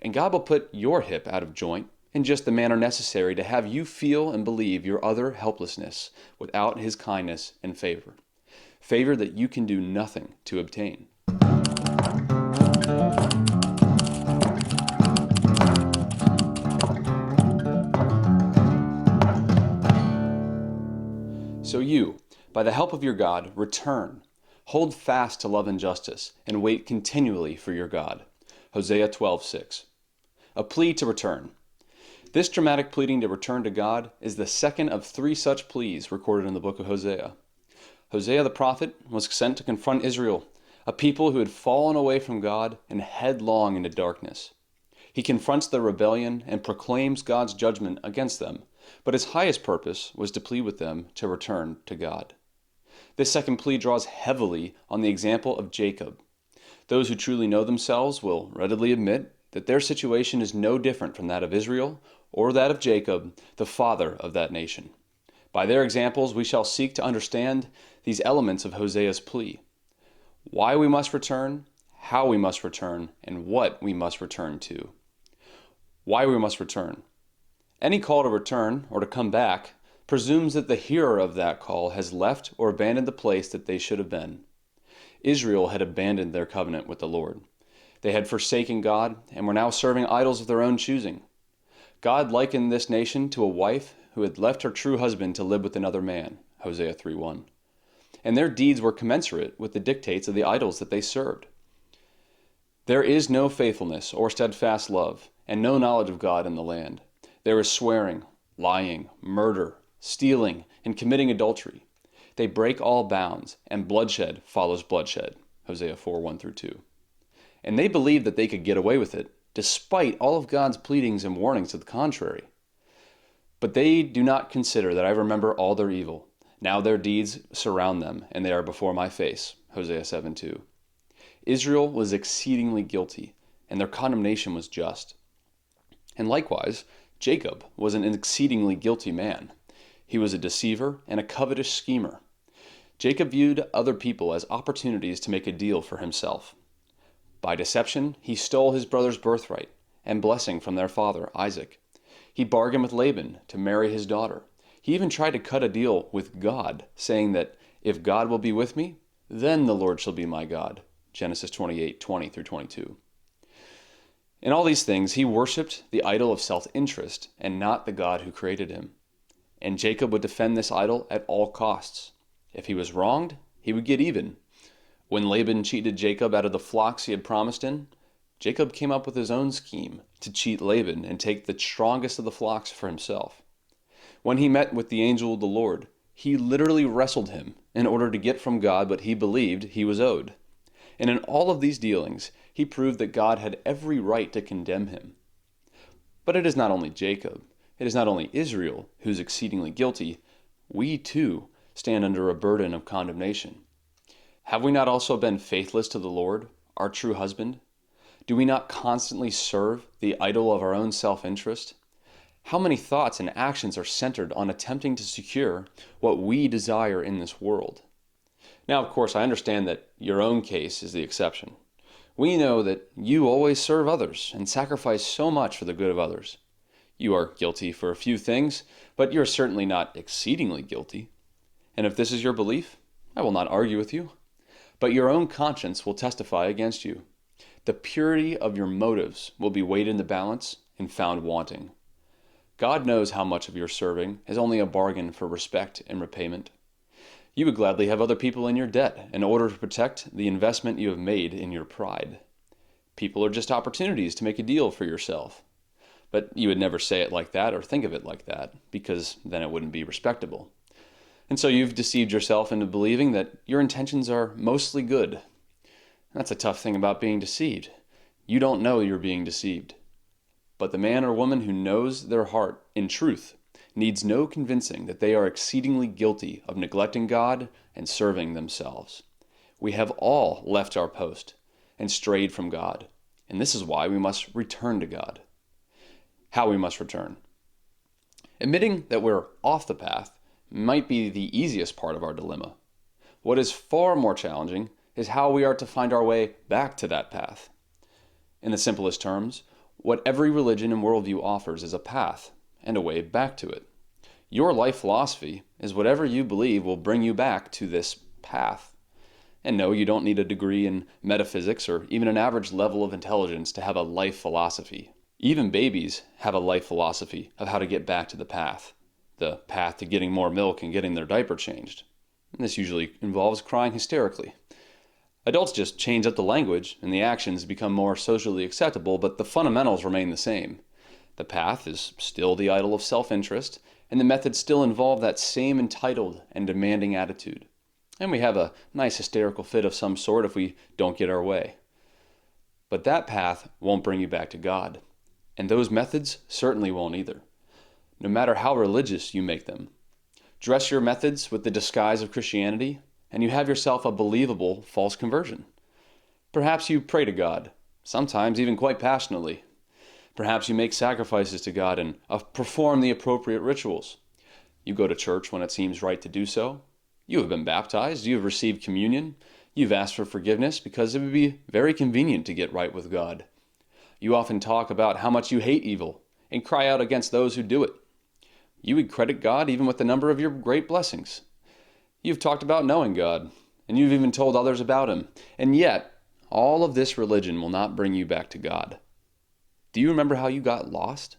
And God will put your hip out of joint in just the manner necessary to have you feel and believe your utter helplessness without His kindness and favor. Favor that you can do nothing to obtain. So you, by the help of your God, return. Hold fast to love and justice, and wait continually for your God. Hosea 12:6. A plea to return. This dramatic pleading to return to God is the second of 3 such pleas recorded in the book of Hosea. Hosea the prophet was sent to confront Israel, a people who had fallen away from God and headlong into darkness. He confronts their rebellion and proclaims God's judgment against them, but his highest purpose was to plead with them to return to God. This second plea draws heavily on the example of Jacob. Those who truly know themselves will readily admit that their situation is no different from that of Israel or that of Jacob, the father of that nation. By their examples, we shall seek to understand these elements of Hosea's plea: why we must return, how we must return, and what we must return to. Why we must return. Any call to return or to come back presumes that the hearer of that call has left or abandoned the place that they should have been. Israel had abandoned their covenant with the Lord. They had forsaken God and were now serving idols of their own choosing. God likened this nation to a wife who had left her true husband to live with another man, Hosea 3:1. And their deeds were commensurate with the dictates of the idols that they served. There is no faithfulness or steadfast love, and no knowledge of God in the land. There is swearing, lying, murder, stealing, and committing adultery. They break all bounds, and bloodshed follows bloodshed, Hosea 4:1-2. And they believed that they could get away with it, despite all of God's pleadings and warnings to the contrary. But they do not consider that I remember all their evil. Now their deeds surround them, and they are before my face, Hosea 7:2. Israel was exceedingly guilty, and their condemnation was just. And likewise, Jacob was an exceedingly guilty man. He was a deceiver and a covetous schemer. Jacob viewed other people as opportunities to make a deal for himself. By deception, he stole his brother's birthright and blessing from their father, Isaac. He bargained with Laban to marry his daughter. He even tried to cut a deal with God, saying that if God will be with me, then the Lord shall be my God. Genesis 28:20-22. In all these things, he worshipped the idol of self-interest and not the God who created him. And Jacob would defend this idol at all costs. If he was wronged, he would get even. When Laban cheated Jacob out of the flocks he had promised him, Jacob came up with his own scheme to cheat Laban and take the strongest of the flocks for himself. When he met with the angel of the Lord, he literally wrestled him in order to get from God what he believed he was owed. And in all of these dealings, he proved that God had every right to condemn him. But it is not only Jacob, it is not only Israel who is exceedingly guilty. We too stand under a burden of condemnation. Have we not also been faithless to the Lord, our true husband? Do we not constantly serve the idol of our own self-interest? How many thoughts and actions are centered on attempting to secure what we desire in this world? Now, of course, I understand that your own case is the exception. We know that you always serve others and sacrifice so much for the good of others. You are guilty for a few things, but you're certainly not exceedingly guilty. And if this is your belief, I will not argue with you. But your own conscience will testify against you. The purity of your motives will be weighed in the balance and found wanting. God knows how much of your serving is only a bargain for respect and repayment. You would gladly have other people in your debt in order to protect the investment you have made in your pride. People are just opportunities to make a deal for yourself. But you would never say it like that or think of it like that, because then it wouldn't be respectable. And so you've deceived yourself into believing that your intentions are mostly good. That's a tough thing about being deceived. You don't know you're being deceived. But the man or woman who knows their heart in truth needs no convincing that they are exceedingly guilty of neglecting God and serving themselves. We have all left our post and strayed from God, and this is why we must return to God. How we must return. Admitting that we're off the path might be the easiest part of our dilemma. What is far more challenging is how we are to find our way back to that path. In the simplest terms, What every religion and worldview offers is a path and a way back to it. Your life philosophy is whatever you believe will bring you back to this path. And no, you don't need a degree in metaphysics or even an average level of intelligence to have a life philosophy. Even babies have a life philosophy of how to get back to the path to getting more milk and getting their diaper changed. And this usually involves crying hysterically. Adults just change up the language and the actions become more socially acceptable, but the fundamentals remain the same. The path is still the idol of self-interest, and the methods still involve that same entitled and demanding attitude. And we have a nice hysterical fit of some sort if we don't get our way. But that path won't bring you back to God, and those methods certainly won't either, no matter how religious you make them. Dress your methods with the disguise of Christianity, and you have yourself a believable false conversion. Perhaps you pray to God, sometimes even quite passionately. Perhaps you make sacrifices to God and perform the appropriate rituals. You go to church when it seems right to do so. You have been baptized, you have received communion, you've asked for forgiveness because it would be very convenient to get right with God. You often talk about how much you hate evil and cry out against those who do it. You would credit God even with the number of your great blessings. You've talked about knowing God, and you've even told others about Him. And yet, all of this religion will not bring you back to God. Do you remember how you got lost?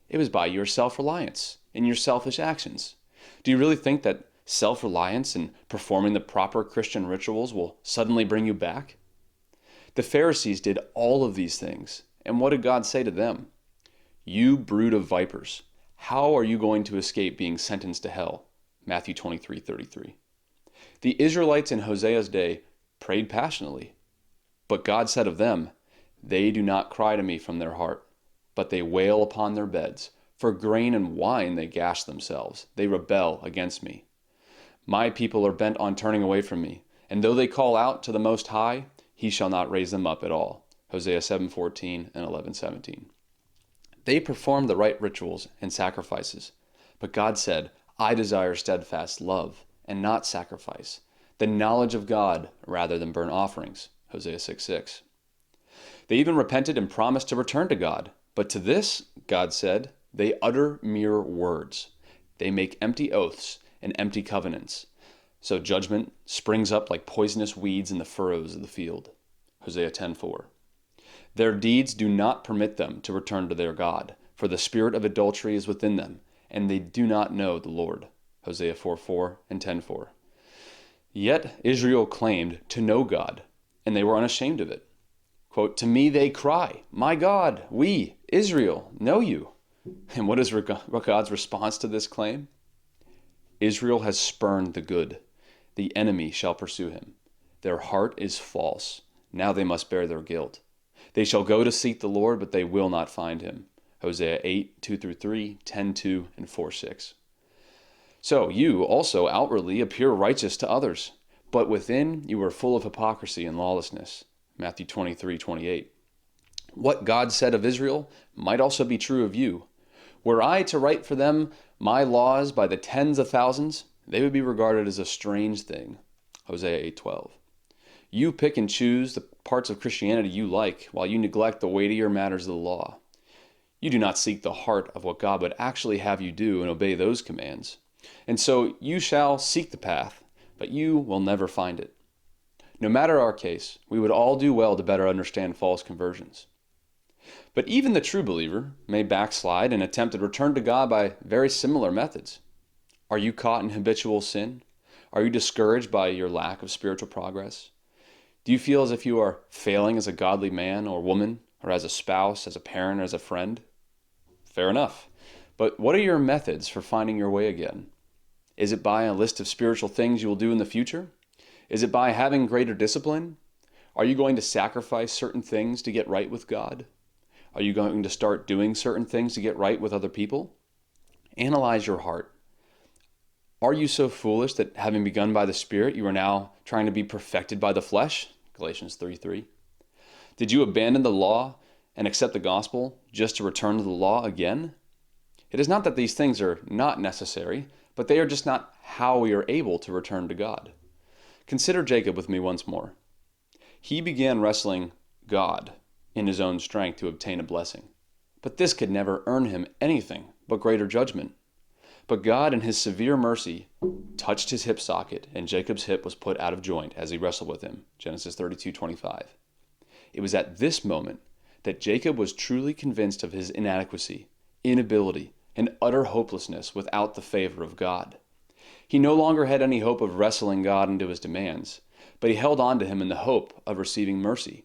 It was by your self-reliance and your selfish actions. Do you really think that self-reliance and performing the proper Christian rituals will suddenly bring you back? The Pharisees did all of these things, and what did God say to them? You brood of vipers, how are you going to escape being sentenced to hell? Matthew 23:33. The Israelites in Hosea's day prayed passionately, but God said of them, they do not cry to me from their heart, but they wail upon their beds. For grain and wine they gash themselves. They rebel against me. My people are bent on turning away from me, and though they call out to the Most High, He shall not raise them up at all. Hosea 7:14 and 11:17. They performed the right rituals and sacrifices, but God said, I desire steadfast love and not sacrifice, the knowledge of God rather than burnt offerings. Hosea 6:6. They even repented and promised to return to God. But to this, God said, they utter mere words. They make empty oaths and empty covenants. So judgment springs up like poisonous weeds in the furrows of the field. Hosea 10:4. Their deeds do not permit them to return to their God, for the spirit of adultery is within them, and they do not know the Lord. Hosea 4:4 and 10:4. Yet Israel claimed to know God, and they were unashamed of it. Quote, to me they cry, my God, we, Israel, know you. And what is God's response to this claim? Israel has spurned the good. The enemy shall pursue him. Their heart is false. Now they must bear their guilt. They shall go to seek the Lord, but they will not find him. Hosea 8:2-3, 10:2, and 4:6. So you also outwardly appear righteous to others, but within you are full of hypocrisy and lawlessness. Matthew 23:28. What God said of Israel might also be true of you. Were I to write for them my laws by the tens of thousands, they would be regarded as a strange thing. Hosea 8:12. You pick and choose the parts of Christianity you like, while you neglect the weightier matters of the law. You do not seek the heart of what God would actually have you do and obey those commands. And so you shall seek the path, but you will never find it. No matter our case, we would all do well to better understand false conversions. But even the true believer may backslide and attempt to return to God by very similar methods. Are you caught in habitual sin? Are you discouraged by your lack of spiritual progress? Do you feel as if you are failing as a godly man or woman, or as a spouse, as a parent, or as a friend? Fair enough. But what are your methods for finding your way again? Is it by a list of spiritual things you will do in the future? Is it by having greater discipline? Are you going to sacrifice certain things to get right with God? Are you going to start doing certain things to get right with other people? Analyze your heart. Are you so foolish that having begun by the Spirit, you are now trying to be perfected by the flesh? Galatians 3:3. Did you abandon the law and accept the gospel just to return to the law again? It is not that these things are not necessary, but they are just not how we are able to return to God. Consider Jacob with me once more. He began wrestling God in his own strength to obtain a blessing. but this could never earn him anything but greater judgment. But God, in his severe mercy, touched his hip socket, and Jacob's hip was put out of joint as he wrestled with him. Genesis 32:25. It was at this moment that Jacob was truly convinced of his inadequacy, inability, and utter hopelessness without the favor of God. He no longer had any hope of wrestling God into his demands, but he held on to him in the hope of receiving mercy.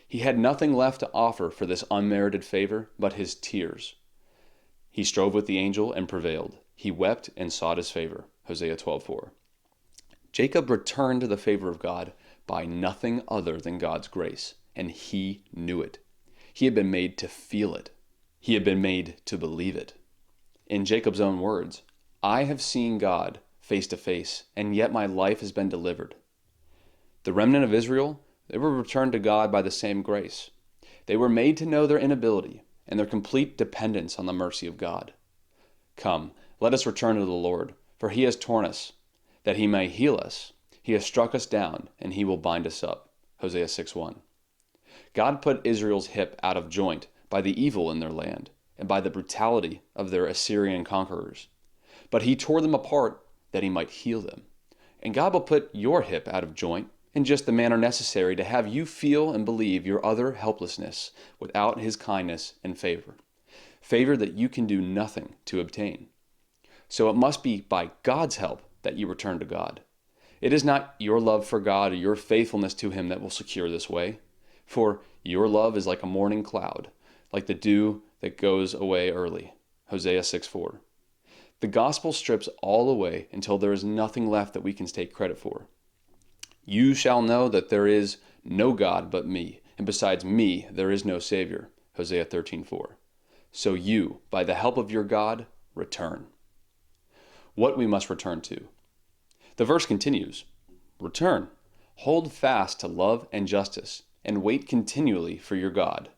He had nothing left to offer for this unmerited favor but his tears. He strove with the angel and prevailed. He wept and sought his favor. Hosea 12:4. Jacob returned to the favor of God by nothing other than God's grace, and he knew it. He had been made to feel it. He had been made to believe it. In Jacob's own words, "I have seen God face to face, and yet my life has been delivered." The remnant of Israel, they were returned to God by the same grace. They were made to know their inability and their complete dependence on the mercy of God. Come, let us return to the Lord, for he has torn us, that he may heal us. He has struck us down, and he will bind us up. Hosea 6:1. God put Israel's hip out of joint by the evil in their land and by the brutality of their Assyrian conquerors. But he tore them apart that he might heal them. And God will put your hip out of joint in just the manner necessary to have you feel and believe your utter helplessness without his kindness and favor. Favor that you can do nothing to obtain. So it must be by God's help that you return to God. It is not your love for God or your faithfulness to him that will secure this way. For your love is like a morning cloud, like the dew that goes away early. Hosea 6:4. The gospel strips all away until there is nothing left that we can take credit for. You shall know that there is no God but me, and besides me there is no Savior. Hosea 13:4. So you, by the help of your God, return. What we must return to. The verse continues, return, hold fast to love and justice, and wait continually for your God.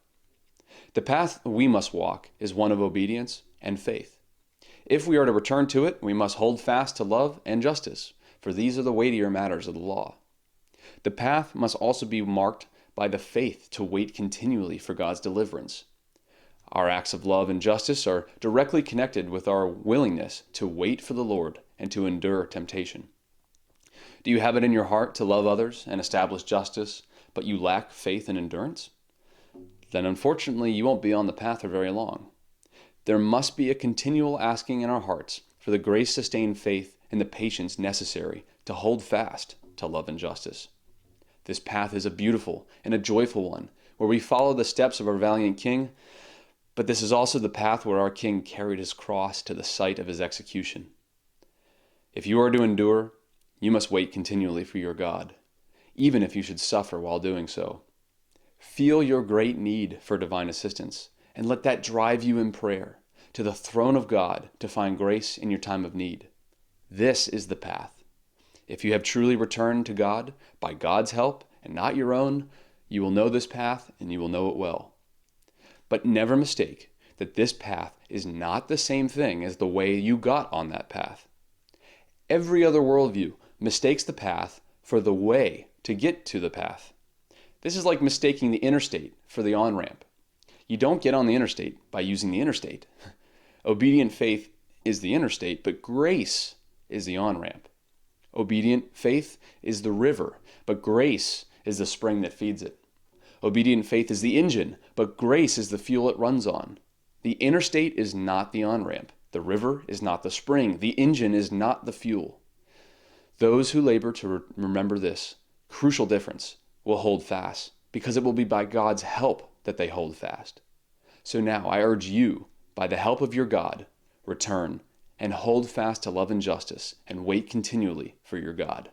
The path we must walk is one of obedience and faith. If we are to return to it, we must hold fast to love and justice, for these are the weightier matters of the law. The path must also be marked by the faith to wait continually for God's deliverance. Our acts of love and justice are directly connected with our willingness to wait for the Lord and to endure temptation. Do you have it in your heart to love others and establish justice, but you lack faith and endurance? Then unfortunately you won't be on the path for very long. There must be a continual asking in our hearts for the grace-sustained faith and the patience necessary to hold fast to love and justice. This path is a beautiful and a joyful one, where we follow the steps of our valiant King, but this is also the path where our King carried his cross to the site of his execution. If you are to endure, you must wait continually for your God, even if you should suffer while doing so. Feel your great need for divine assistance, and let that drive you in prayer to the throne of God to find grace in your time of need. This is the path. If you have truly returned to God by God's help and not your own, you will know this path and you will know it well. But never mistake that this path is not the same thing as the way you got on that path. Every other worldview mistakes the path for the way to get to the path. This is like mistaking the interstate for the on-ramp. You don't get on the interstate by using the interstate. Obedient faith is the interstate, but grace is the on-ramp. Obedient faith is the river, but grace is the spring that feeds it. Obedient faith is the engine, but grace is the fuel it runs on. The interstate is not the on-ramp. The river is not the spring. The engine is not the fuel. Those who labor to remember this crucial difference will hold fast, because it will be by God's help that they hold fast. So now I urge you, by the help of your God, return and hold fast to love and justice, and wait continually for your God.